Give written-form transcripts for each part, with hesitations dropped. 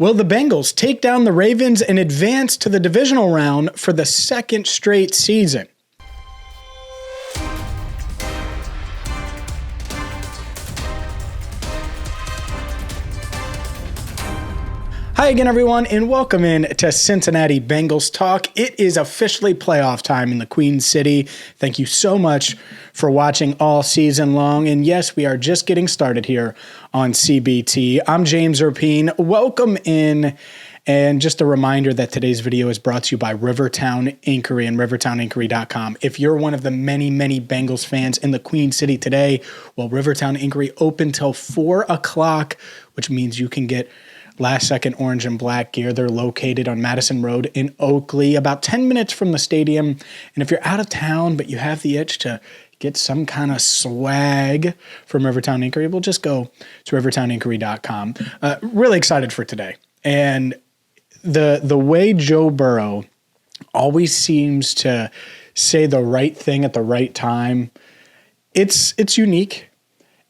Will the Bengals take down the Ravens and advance to the divisional round for the second straight season? Hi again, everyone, and welcome in to Cincinnati Bengals Talk. It is officially playoff time in the Queen City. Thank you so much for watching all season long. And yes, we are just getting started here on CBT. I'm James Rapien. Welcome in. And just a reminder that today's video is brought to you by Rivertown Inkery and rivertowninkery.com. If you're one of the many Bengals fans in the Queen City today, well, Rivertown Inkery open till 4 o'clock, which means you can get last second orange and black gear. They're located on Madison Road in Oakley, about 10 minutes from the stadium. And if you're out of town, but you have the itch to get some kind of swag from Rivertown Inkery, we'll just go to rivertowninkery.com. Really excited for today. And the way Joe Burrow always seems to say the right thing at the right time, it's unique.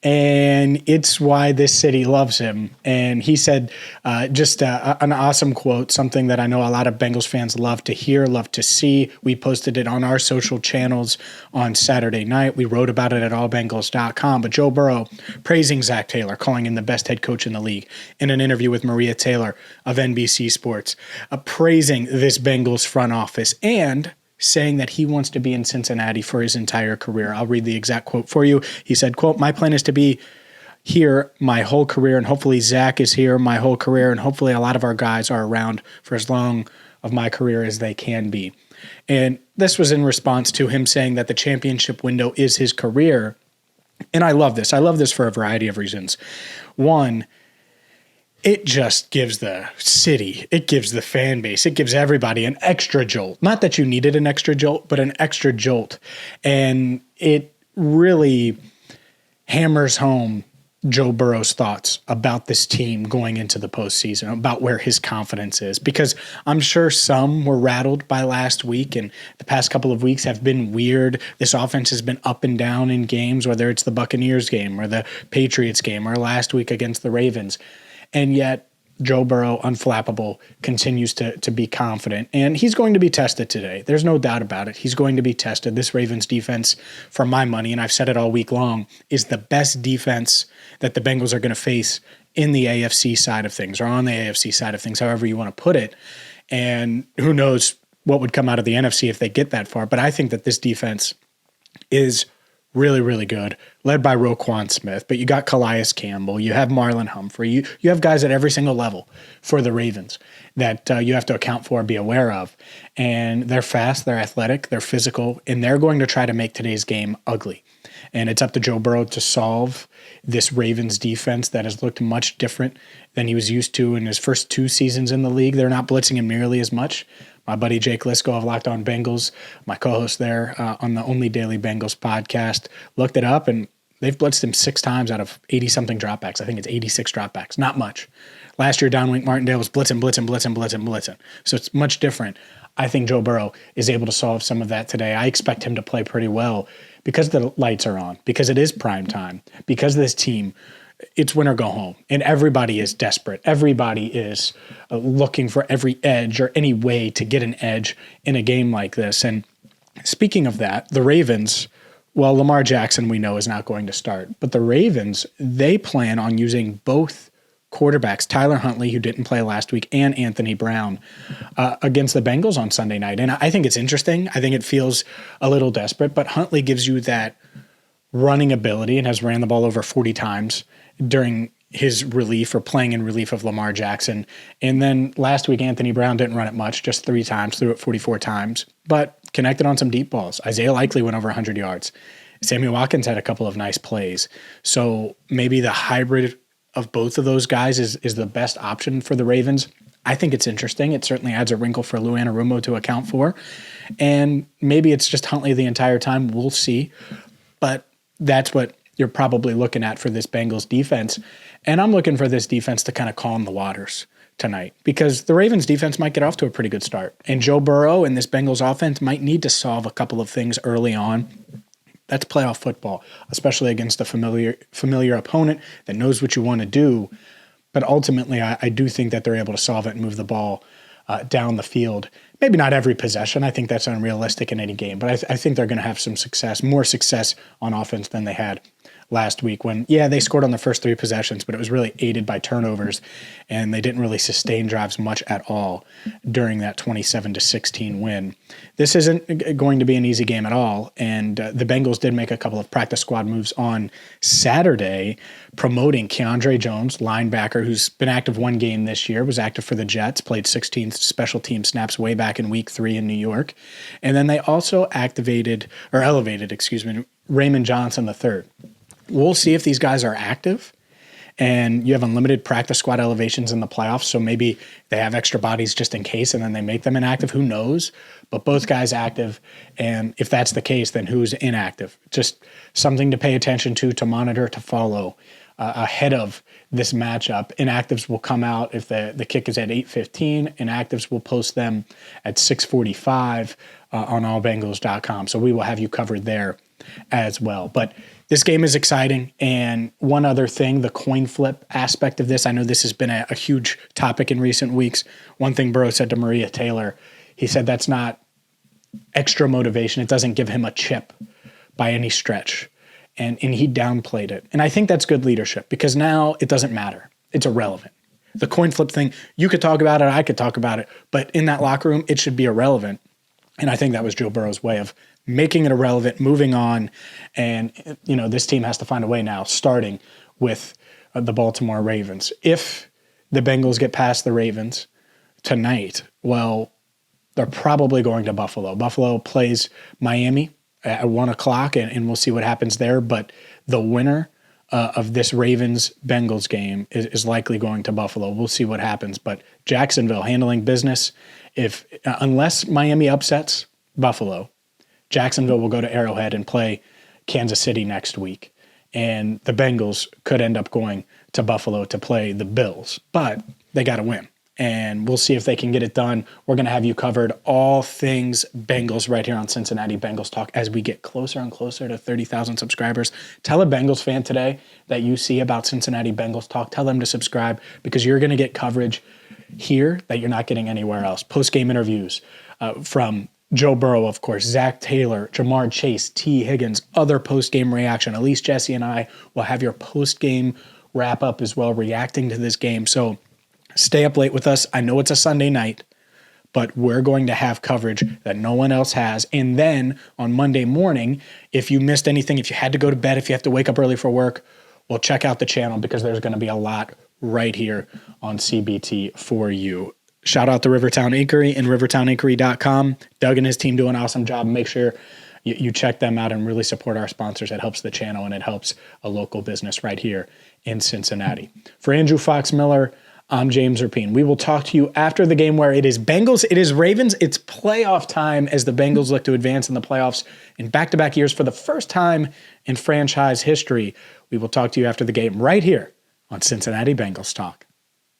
And it's why this city loves him. And he said an awesome quote, something that I know a lot of Bengals fans love to hear, love to see. We posted it on our social channels on Saturday night. We wrote about it at allbengals.com. But Joe Burrow praising Zach Taylor, calling him the best head coach in the league, in an interview with Maria Taylor of NBC Sports, praising this Bengals front office and saying that he wants to be in Cincinnati for his entire career. I'll read the exact quote for you. He said, quote, "My plan is to be here my whole career, and hopefully Zach is here my whole career, and hopefully a lot of our guys are around for as long of my career as they can be." And this was in response to him saying that the championship window is his career. And I love this. I love this for a variety of reasons. One, it just gives the city, it gives the fan base, it gives everybody an extra jolt. Not that you needed an extra jolt, but an extra jolt. And it really hammers home Joe Burrow's thoughts about this team going into the postseason, about where his confidence is. Because I'm sure some were rattled by last week, and the past couple of weeks have been weird. This offense has been up and down in games, whether it's the Buccaneers game or the Patriots game or last week against the Ravens. And yet, Joe Burrow, unflappable, continues to be confident. And he's going to be tested today. There's no doubt about it. He's going to be tested. This Ravens defense, for my money, and I've said it all week long, is the best defense that the Bengals are going to face in the AFC side of things, or on the AFC side of things, however you want to put it. And who knows what would come out of the NFC if they get that far. But I think that this defense is really good, led by Roquan Smith. But you got Calais Campbell, you have Marlon Humphrey, you have guys at every single level for the Ravens that you have to account for and be aware of. And they're fast, they're athletic, they're physical, and they're going to try to make today's game ugly. And it's up to Joe Burrow to solve this Ravens defense that has looked much different than he was used to in his first 2 seasons in the league. They're not blitzing him nearly as much. My buddy Jake Lisco of Locked On Bengals, my co-host there on the Only Daily Bengals podcast, looked it up, and they've blitzed him 6 times out of 80-something dropbacks. I think it's 86 dropbacks. Not much. Last year, Don Wink Martindale was blitzing. So it's much different. I think Joe Burrow is able to solve some of that today. I expect him to play pretty well because the lights are on, because it is prime time, because this team, it's win or go home, and everybody is desperate. Everybody is looking for every edge or any way to get an edge in a game like this. And speaking of that, the Ravens, well, Lamar Jackson we know is not going to start, but the Ravens, they plan on using both quarterbacks, Tyler Huntley, who didn't play last week, and Anthony Brown against the Bengals on Sunday night. And I think it's interesting. I think it feels a little desperate, but Huntley gives you that running ability and has ran the ball over 40 times during his relief or playing in relief of Lamar Jackson. And then last week, Anthony Brown didn't run it much, just 3 times, threw it 44 times, but connected on some deep balls. Isaiah Likely went over 100 yards. Sammy Watkins had a couple of nice plays. So maybe the hybrid of both of those guys is the best option for the Ravens. I think it's interesting. It certainly adds a wrinkle for Lou Anarumo to account for. And maybe it's just Huntley the entire time. We'll see. But that's what you're probably looking at for this Bengals defense. And I'm looking for this defense to kind of calm the waters tonight, because the Ravens defense might get off to a pretty good start. And Joe Burrow and this Bengals offense might need to solve a couple of things early on. That's playoff football, especially against a familiar opponent that knows what you want to do. But ultimately, I do think that they're able to solve it and move the ball down the field. Maybe not every possession. I think that's unrealistic in any game, but I think they're going to have some success, more success on offense than they had last week when, they scored on the first 3 possessions, but it was really aided by turnovers, and they didn't really sustain drives much at all during that 27-16 win. This isn't going to be an easy game at all, and the Bengals did make a couple of practice squad moves on Saturday, promoting Keandre Jones, linebacker, who's been active 1 game this year, was active for the Jets, played 16 special team snaps way back in week 3 in New York. And then they also elevated, Raymond Johnson III. We'll see if these guys are active, and you have unlimited practice squad elevations in the playoffs, so maybe they have extra bodies just in case, and then they make them inactive. Who knows? But both guys active, and if that's the case, then who's inactive? Just something to pay attention to monitor, to follow ahead of this matchup. Inactives will come out if the kick is at 8:15. Inactives will post them at 6:45 on allbengals.com, so we will have you covered there as well. But this game is exciting. And one other thing, the coin flip aspect of this, I know this has been a huge topic in recent weeks. One thing Burrow said to Maria Taylor, he said that's not extra motivation. It doesn't give him a chip by any stretch. And he downplayed it. And I think that's good leadership, because now it doesn't matter. It's irrelevant. The coin flip thing, you could talk about it, I could talk about it, but in that locker room, it should be irrelevant. And I think that was Joe Burrow's way of making it irrelevant, moving on. And, this team has to find a way now, starting with the Baltimore Ravens. If the Bengals get past the Ravens tonight, well, they're probably going to Buffalo. Buffalo plays Miami at 1 o'clock, and we'll see what happens there. But the winner of this Ravens-Bengals game is likely going to Buffalo. We'll see what happens. But Jacksonville handling business. Unless Miami upsets Buffalo, Jacksonville will go to Arrowhead and play Kansas City next week. And the Bengals could end up going to Buffalo to play the Bills. But they got to win. And we'll see if they can get it done. We're going to have you covered all things Bengals right here on Cincinnati Bengals Talk as we get closer and closer to 30,000 subscribers. Tell a Bengals fan today that you see about Cincinnati Bengals Talk. Tell them to subscribe, because you're going to get coverage here that you're not getting anywhere else. Post-game interviews from Joe Burrow, of course, Zach Taylor, Jamar Chase, T. Higgins, other post-game reaction. Elise, Jesse, and I will have your post-game wrap-up as well, reacting to this game. So stay up late with us. I know it's a Sunday night, but we're going to have coverage that no one else has. And then on Monday morning, if you missed anything, if you had to go to bed, if you have to wake up early for work, well, check out the channel, because there's going to be a lot right here on CBT for you. Shout out to Rivertown Inkery and rivertowninkery.com. Doug and his team do an awesome job. Make sure you check them out and really support our sponsors. It helps the channel, and it helps a local business right here in Cincinnati. For Andrew Fox Miller, I'm James Rapien. We will talk to you after the game, where it is Bengals, it is Ravens. It's playoff time as the Bengals look to advance in the playoffs in back-to-back years for the first time in franchise history. We will talk to you after the game right here on Cincinnati Bengals Talk.